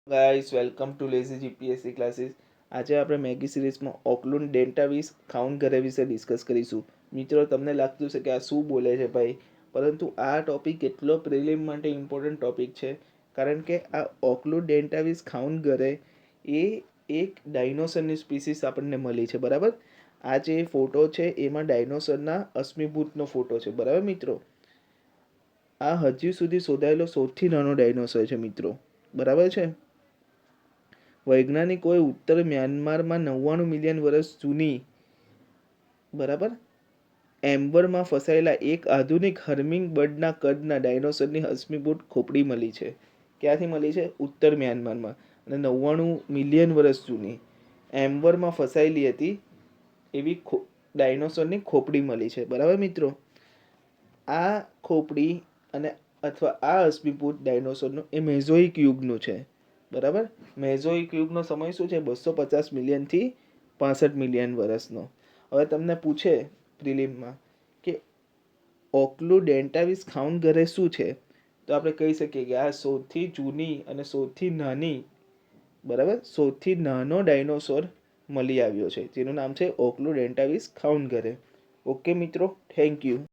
Guys welcome to lazy GPSC classes. આજે આપણે Maggi સિરીઝમાં ઓકલુન ડેન્ટાવિસ ખાઉન ઘરે વિશે ડિસ્કસ કરીશું. મિત્રો, તમને લાગતું છે કે આ શું બોલે છે ભાઈ, પરંતુ આ ટોપિક એટલો પ્રિલિમ માટે ઇમ્પોર્ટન્ટ ટોપિક છે, કારણ કે આ ઓકલુન ડેન્ટાવિસ ખાઉન ઘરે એ એક ડાયનોસરની સ્પીસીસ આપણને મળી છે. બરાબર, આ જે ફોટો છે એમાં ડાયનોસરના અશ્મિભૂતનો ફોટો છે. બરાબર મિત્રો, આ હજી સુધી શોધાયેલો સૌથી નાનો ડાયનોસર છે મિત્રો. બરાબર છે. વૈજ્ઞાનિકોએ ઉત્તર મ્યાનમારમાં 99 મિલિયન વર્ષ જૂની બરાબર એમ્બરમાં ફસાયેલા એક આધુનિક હર્મિંગ બર્ડના કદના ડાયનોસરની અશ્મિભૂત ખોપડી મળી છે. ક્યાંથી મળી છે? ઉત્તર મ્યાનમારમાં. અને 99 મિલિયન વર્ષ જૂની એમ્બરમાં ફસાયેલી હતી એવી ડાયનોસરની ખોપડી મળી છે. બરાબર મિત્રો, આ ખોપડી અને અથવા આ અશ્મિભૂત ડાયનોસરનું એ મેઝોઇક યુગનું છે. બરાબર, મેઝોઇક યુગનો સમય શું છે? 250 મિલિયનથી 65 મિલિયન વર્ષનો. હવે તમને પૂછે પ્રિલિમમાં કે ઓકલુ ડેન્ટાવિસ ખાઉન ઘરે શું છે, તો આપણે કહી શકીએ કે આ સૌથી જૂની અને સૌથી નાની બરાબર સૌથી નાનો ડાયનોસોર મળી આવ્યો છે, જેનું નામ છે ઓકલુ ડેન્ટાવિસ ખાઉન ઘરે. ઓકે મિત્રો, થેન્ક યુ.